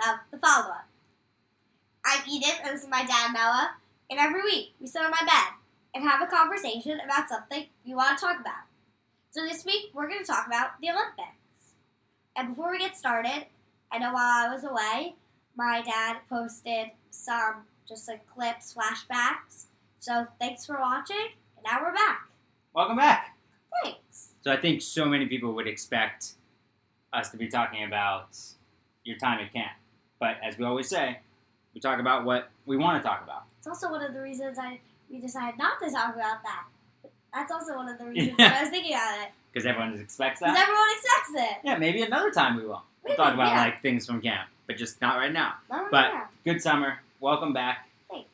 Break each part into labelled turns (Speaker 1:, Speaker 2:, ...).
Speaker 1: of The Follow-Up. I'm Edith, and this is my dad, Noah, and every week we sit on my bed and have a conversation about something we want to talk about. So this week, we're going to talk about the Olympics. And before we get started, I know while I was away, my dad posted some just like clips, flashbacks. So thanks for watching, and now we're back.
Speaker 2: Welcome back.
Speaker 1: Thanks.
Speaker 2: So I think so many people would expect us to be talking about your time at camp. But as we always say, we talk about what we want to talk about.
Speaker 1: It's also one of the reasons we decided not to talk about that. That's also one of the reasons I was thinking about it.
Speaker 2: Because everyone just expects
Speaker 1: Because
Speaker 2: that?
Speaker 1: everyone expects it.
Speaker 2: Yeah, maybe another time we will. We'll talk about like things from camp, but just not right now. Good summer. Welcome back.
Speaker 1: Thanks.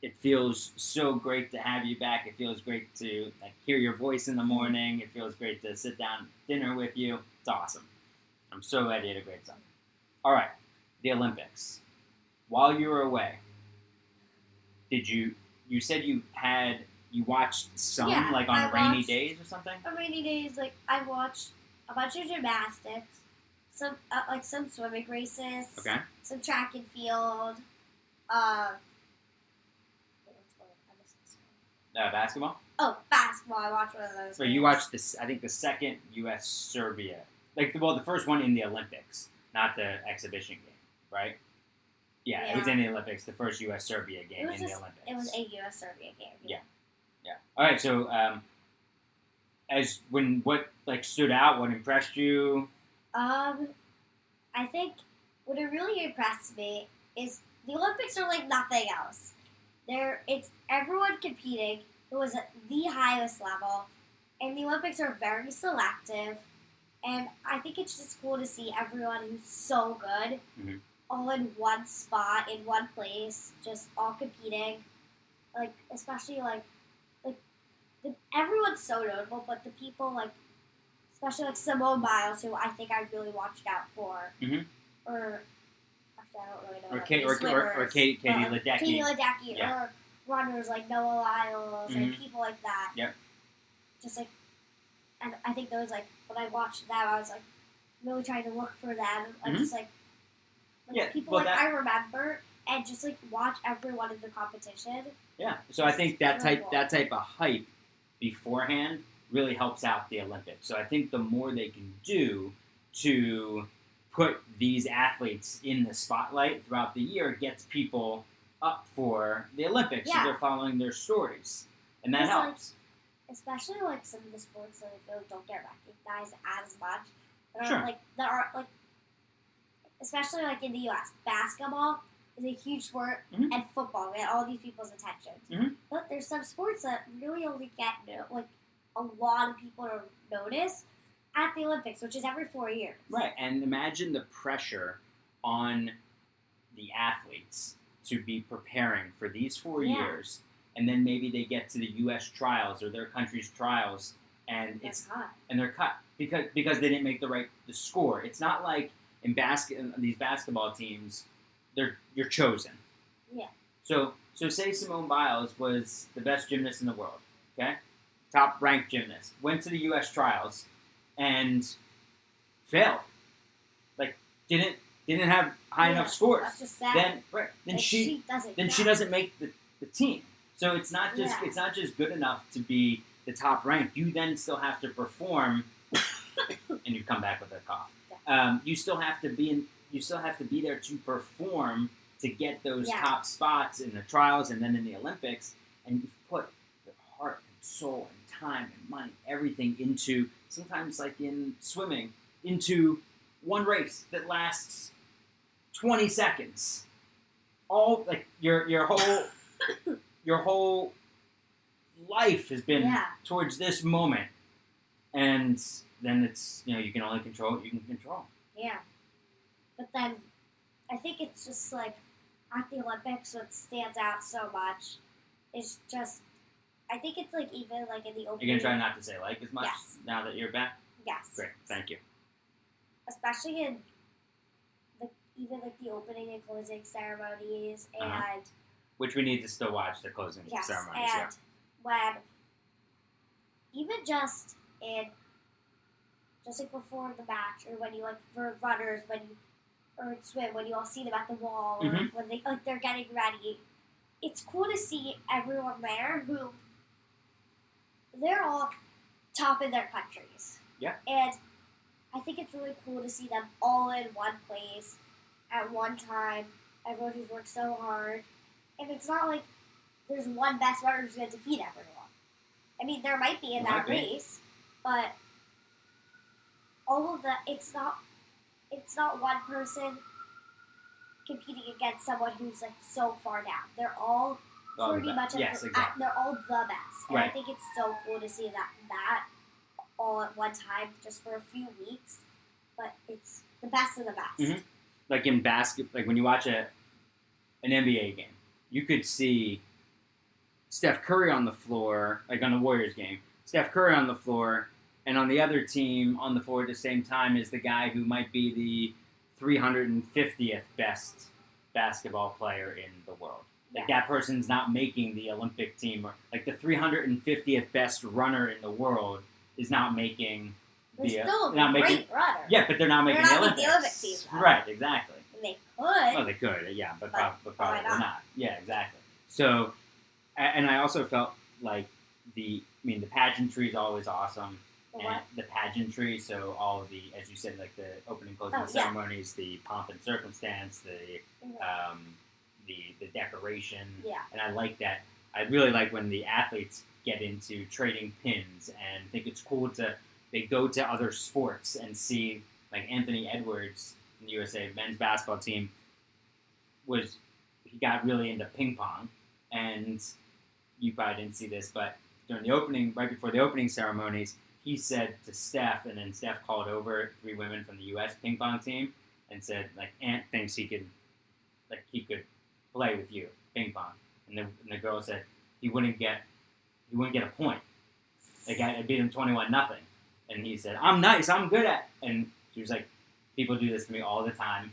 Speaker 2: It feels so great to have you back. It feels great to hear your voice in the morning. It feels great to sit down dinner with you. It's awesome. I'm so glad you had a great summer. All right, the Olympics. While you were away, you said you watched some on rainy days or something?
Speaker 1: On rainy days, I watched a bunch of gymnastics, some swimming races, some track and field,
Speaker 2: basketball?
Speaker 1: Oh, basketball. I watched one of those.
Speaker 2: So you watched this, I think the second U.S.-Serbia. The first one in the Olympics, not the exhibition game, right? Yeah, it was in the Olympics, the first U.S.-Serbia game in the Olympics.
Speaker 1: It was a U.S.-Serbia game.
Speaker 2: Yeah. All right, so what stood out, what impressed you?
Speaker 1: I think what really impressed me is the Olympics are like nothing else. It's everyone competing who was at the highest level, and the Olympics are very selective, and I think it's just cool to see everyone who's so good all in one spot, in one place, just all competing. Especially everyone's so notable, but the people especially Simone Biles, who I think I really watched out for, or actually I don't really know.
Speaker 2: Or Katie Ledecky.
Speaker 1: Katie Ledecky, or runners like Noah Lyles, and people like that.
Speaker 2: Yep.
Speaker 1: Just and I think those when I watched them, I was really trying to look for them, people I remember, and just watch everyone in the competition.
Speaker 2: Yeah, so I think that type of hype beforehand really helps out the Olympics. So I think the more they can do to put these athletes in the spotlight throughout the year gets people up for the Olympics. So they're following their stories, and that helps.
Speaker 1: Especially some of the sports that I feel don't get recognized as much. Especially in the U.S., basketball is a huge sport, and football get all these people's attention. But there's some sports that really only get a lot of people to notice at the Olympics, which is every 4 years.
Speaker 2: Right, and imagine the pressure on the athletes to be preparing for these 4 years, and then maybe they get to the U.S. trials or their country's trials, and they're cut because they didn't make the score. It's not like in these basketball teams, you're chosen.
Speaker 1: Yeah.
Speaker 2: So say Simone Biles was the best gymnast in the world, okay? Top ranked gymnast. Went to the U.S. trials and failed. Didn't have high enough scores.
Speaker 1: That's just sad.
Speaker 2: Then she doesn't make the team. So it's not just good enough to be the top ranked. You then still have to perform, and you've come back with a cough. You still have to be there to perform to get those top spots in the trials and then in the Olympics. And you've put your heart and soul and time and money, everything into, sometimes in swimming, into one race that lasts 20 seconds. All your whole life has been towards this moment, and then it's you can only control what you can control.
Speaker 1: Yeah, but then I think it's just at the Olympics, what stands out so much is just I think it's even in the opening.
Speaker 2: You're gonna try not to say as much now that you're back.
Speaker 1: Yes.
Speaker 2: Great, thank you.
Speaker 1: Especially in even the opening and closing ceremonies, and
Speaker 2: which we need to still watch the closing ceremonies.
Speaker 1: And when even just before the match, or when you for runners, when or in swim, when you all see them at the wall, or
Speaker 2: Mhm.
Speaker 1: when they're getting ready, it's cool to see everyone there who they're all top in their countries.
Speaker 2: Yeah.
Speaker 1: And I think it's really cool to see them all in one place at one time. Everyone who's worked so hard. And it's not like there's one best runner who's going to defeat everyone. I mean, there might be in that race, but all of it's not one person competing against someone who's like so far down. They're all pretty much they're all the best. And I think it's so cool to see that all at one time just for a few weeks. But it's the best of the best.
Speaker 2: Mm-hmm. Like in like when you watch an NBA game, you could see Steph Curry on the floor, like on the Warriors game. Steph Curry on the floor, and on the other team on the floor at the same time is the guy who might be the 350th best basketball player in the world. Like that person's not making the Olympic team, or like the 350th best runner in the world is not making
Speaker 1: they're still a great runner.
Speaker 2: Yeah, but they're not making the Olympics.
Speaker 1: The Olympic team, though.
Speaker 2: Right, exactly.
Speaker 1: They could.
Speaker 2: Oh, they could, yeah, but probably not. Yeah, exactly. So, and I also felt like the pageantry is always awesome. And the pageantry, so all of the, as you said, like the opening, closing ceremonies, the pomp and circumstance, the decoration, and I like that. I really like when the athletes get into trading pins, and think it's cool they go to other sports and see, like Anthony Edwards from the USA men's basketball team he got really into ping pong, and you probably didn't see this, but right before the opening ceremonies, he said to Steph, and then Steph called over 3 women from the U.S. ping pong team and said, like, Ant thinks he could play with you, ping pong. And the girl said he wouldn't get a point. Like, I beat him 21-0. And he said, I'm nice, I'm good at it. And she was like, people do this to me all the time.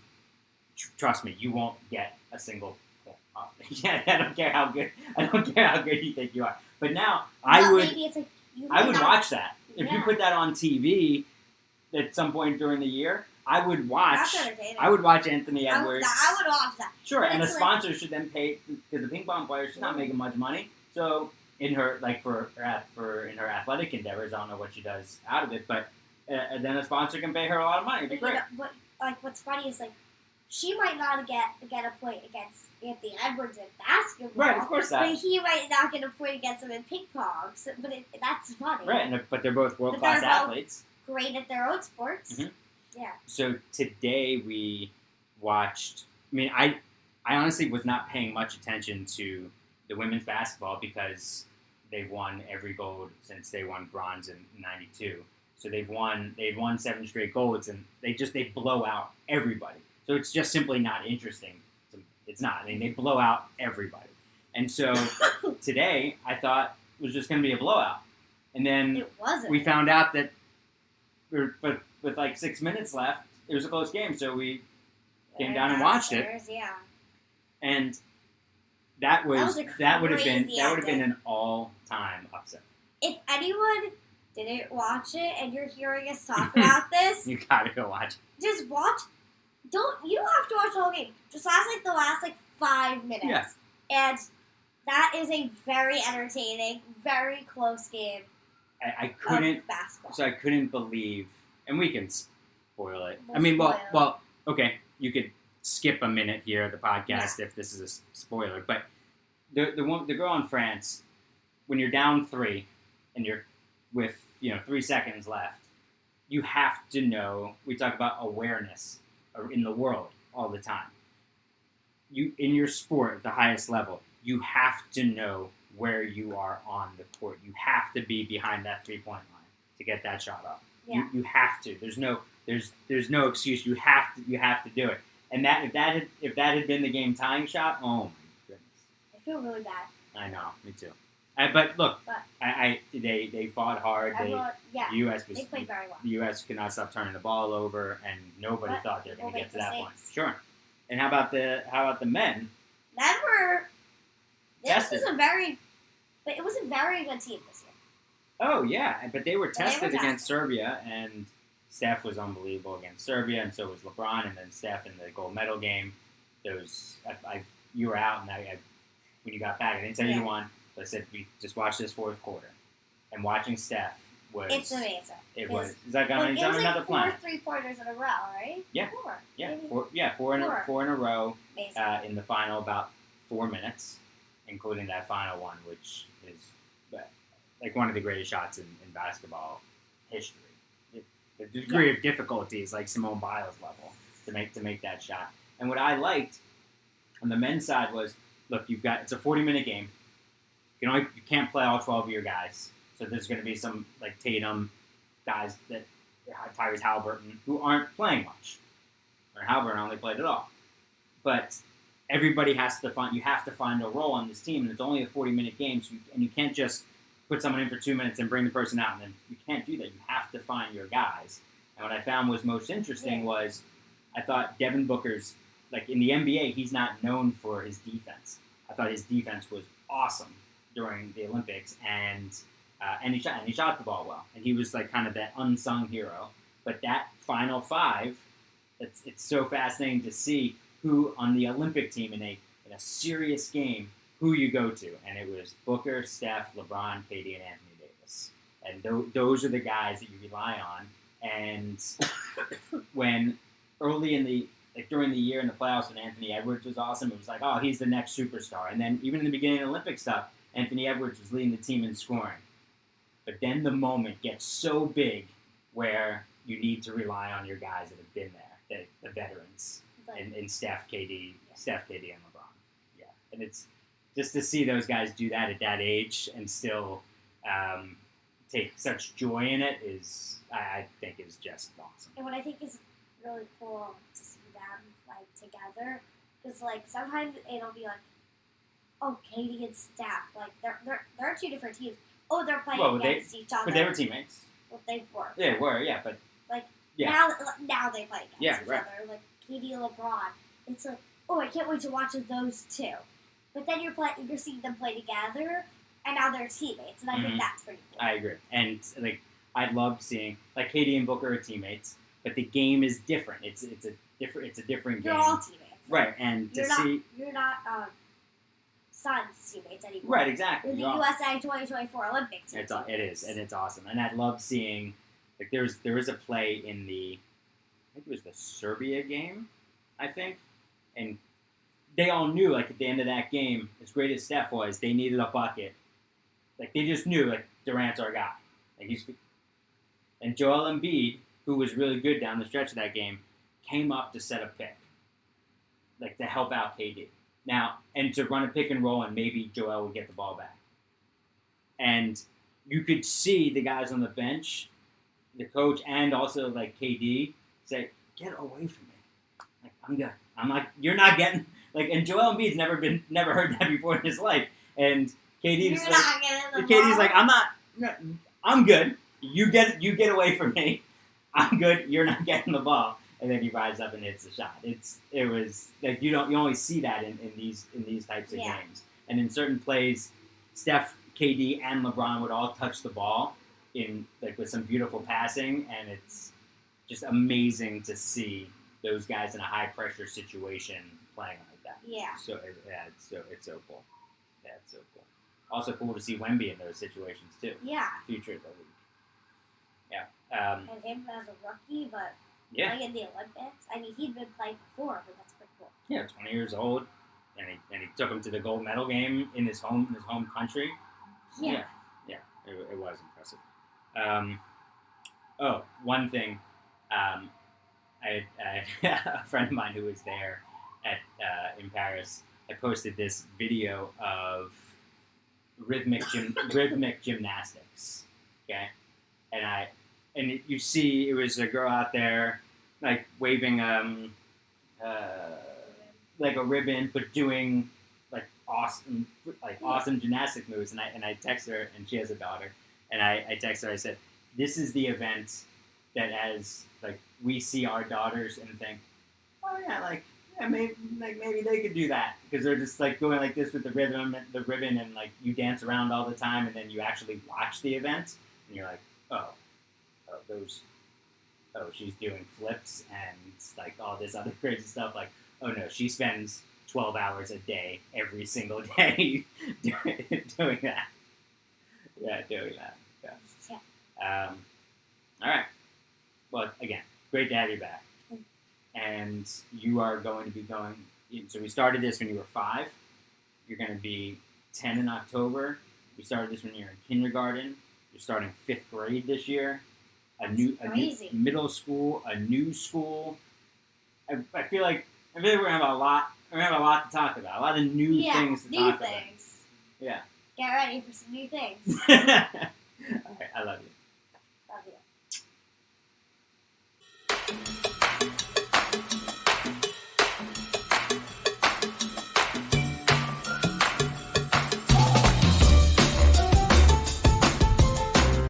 Speaker 2: Trust me, you won't get a single point off me. Yeah, I don't care how good you think you are. But now, I would watch that. If you put that on TV at some point during the year, I would watch.
Speaker 1: That's entertaining.
Speaker 2: I would watch Anthony Edwards.
Speaker 1: I would watch that.
Speaker 2: Sure, and the sponsor should then pay, because the ping pong player, she's not making much money. So in her in her athletic endeavors, I don't know what she does out of it, but then a sponsor can pay her a lot of money. It'd be great.
Speaker 1: What's funny is she might not get a point against Anthony Edwards in basketball.
Speaker 2: Right, of course not.
Speaker 1: But he might not get a point against him in ping pong. So, but that's funny.
Speaker 2: Right, but they're both world-class athletes.
Speaker 1: Great at their own sports.
Speaker 2: Mm-hmm.
Speaker 1: Yeah.
Speaker 2: So today we watched. I honestly was not paying much attention to the women's basketball because they've won every gold since they won bronze in '92. So they've won 7 straight golds, and they blow out everybody. So it's just simply not interesting. It's not. They blow out everybody. And so today I thought it was just going to be a blowout, and then
Speaker 1: it wasn't.
Speaker 2: We found out that with like 6 minutes left, it was a close game. So we came down and watched it.
Speaker 1: Yeah.
Speaker 2: And that would have been an all-time upset.
Speaker 1: If anyone didn't watch it and you're hearing us talk about this,
Speaker 2: you gotta go watch it.
Speaker 1: Just watch. You don't have to watch the whole game. Just watch the last 5 minutes.
Speaker 2: Yeah.
Speaker 1: And that is a very entertaining, very close game.
Speaker 2: I couldn't.
Speaker 1: Of basketball.
Speaker 2: So I couldn't believe, and we can spoil it. Okay, you could skip a minute here of the podcast if this is a spoiler. But the girl in France, when you're down 3 and you're with 3 seconds left, you have to know. We talk about awareness in the world all the time. You in your sport at the highest level, you have to know where you are on the court. You have to be behind that 3-point line to get that shot up.
Speaker 1: Yeah.
Speaker 2: You have to. There's no excuse. You have to do it. And if that had been the game tying shot, oh my goodness.
Speaker 1: I feel really bad.
Speaker 2: I know, me too. But look, they fought hard. The U.S.
Speaker 1: they played very well.
Speaker 2: The U.S. could not stop turning the ball over, and nobody thought they were going to get to that point. Sure. And how about the men?
Speaker 1: Men were.
Speaker 2: Tested.
Speaker 1: It was a very good team this year.
Speaker 2: Oh yeah, but they were tested against Serbia, and Steph was unbelievable against Serbia, and so was LeBron, and then Steph in the gold medal game. You were out, and when you got back, I didn't tell you you won, but I said we just watched this fourth quarter, and watching Steph was
Speaker 1: it's amazing.
Speaker 2: It was. Is that going to another
Speaker 1: plan? 4 3-pointers in a row, right?
Speaker 2: Yeah.
Speaker 1: 4.
Speaker 2: Yeah. Four in a row in the final, about 4 minutes, including that final one, which is like one of the greatest shots in basketball history. The degree of difficulty is like Simone Biles level to make that shot. And what I liked on the men's side was, look, it's a 40-minute game. You can't play all 12 of your guys. So there's going to be some like Tatum guys that Tyrese Halliburton who aren't playing much, or Halliburton only played at all. But everybody has to find a role on this team, and it's only a 40-minute game, and you can't just put someone in for 2 minutes and bring the person out, and then you can't do that. You have to find your guys. And what I found was most interesting was I thought Devin Booker's, like in the NBA, he's not known for his defense. I thought his defense was awesome during the Olympics, and he shot the ball well, and he was like kind of that unsung hero. But that final five, it's so fascinating to see who on the Olympic team in a serious game, who you go to, and it was Booker, Steph, LeBron, KD, and Anthony Davis, and those are the guys that you rely on. And when early during the year in the playoffs when Anthony Edwards was awesome, it was like, oh, he's the next superstar. And then even in the beginning of the Olympic stuff, Anthony Edwards was leading the team in scoring. But then the moment gets so big where you need to rely on your guys that have been there, the veterans, and Steph, KD, and LeBron. Yeah, and it's just to see those guys do that at that age and still take such joy in it I think is just awesome.
Speaker 1: And what I think is really cool to see them like together, because like sometimes it'll be like, oh, Katie and Steph, like they're two different teams. Oh, they're playing against each other.
Speaker 2: But they were teammates.
Speaker 1: Well, they were.
Speaker 2: They were, yeah, but
Speaker 1: like
Speaker 2: yeah.
Speaker 1: now they play against each other. Like Katie and LeBron. It's like, oh, I can't wait to watch those two. But then you're seeing them play together, and now they're teammates, and I think that's pretty cool.
Speaker 2: I agree, and like I loved seeing like Katie and Booker are teammates, but the game is different. It's a different game.
Speaker 1: You're all teammates,
Speaker 2: right? And
Speaker 1: you're not Suns teammates anymore.
Speaker 2: Right, exactly.
Speaker 1: You're the USA 2024 Olympics.
Speaker 2: It is, and it's awesome. And I love seeing like there was a play in I think it was the Serbia game, I think, and they all knew like at the end of that game, as great as Steph was, they needed a bucket. Like they just knew like Durant's our guy. Like and Joel Embiid, who was really good down the stretch of that game, came up to set a pick, like to help out KD. Now, and to run a pick and roll, and maybe Joel would get the ball back. And you could see the guys on the bench, the coach, and also like KD say, "Get away from me! Like I'm good. I'm like you're not getting like." And Joel Embiid's never heard that before in his life. And KD's like, I'm good. You get away from me. I'm good. You're not getting the ball." And then he rises up and hits the shot. It was like you only see that in these types of games. And in certain plays, Steph, KD, and LeBron would all touch the ball in like with some beautiful passing, and it's just amazing to see those guys in a high pressure situation playing like that.
Speaker 1: Yeah.
Speaker 2: So it's so cool. Yeah, it's so cool. Also cool to see Wemby in those situations too.
Speaker 1: Yeah.
Speaker 2: Future of the league. Yeah.
Speaker 1: And him as a rookie, but playing in the Olympics. I mean, he'd been playing before, but that's pretty cool.
Speaker 2: Yeah, 20 years old, and he took him to the gold medal game in his home country.
Speaker 1: Yeah.
Speaker 2: It was impressive. One thing, I a friend of mine who was there in Paris. I posted this video of rhythmic gymnastics. Okay, and you see it was a girl out there like waving like a ribbon, but doing like awesome gymnastic moves. And I text her, and she has a daughter, and I text her. I said, "This is the event that as like we see our daughters and think, oh yeah, maybe they could do that because they're just like going like this with the ribbon, and like you dance around all the time, and then you actually watch the event, and you're like, oh, oh, she's doing flips and like all this other crazy stuff. Like, oh no, she spends 12 hours a day every single day doing that. Yeah, doing that. Yeah. All right. Well, again, great to have you back. And you are going to be going. So we started this when you were 5. You're going to be 10 in October. We started this when you were in kindergarten. You're starting 5th grade this year. A new middle school, a new school. I feel like we're gonna have a lot. We're gonna have a lot to talk about. A lot of new things to talk about. Yeah.
Speaker 1: Get ready for some new things.
Speaker 2: All right, I love you.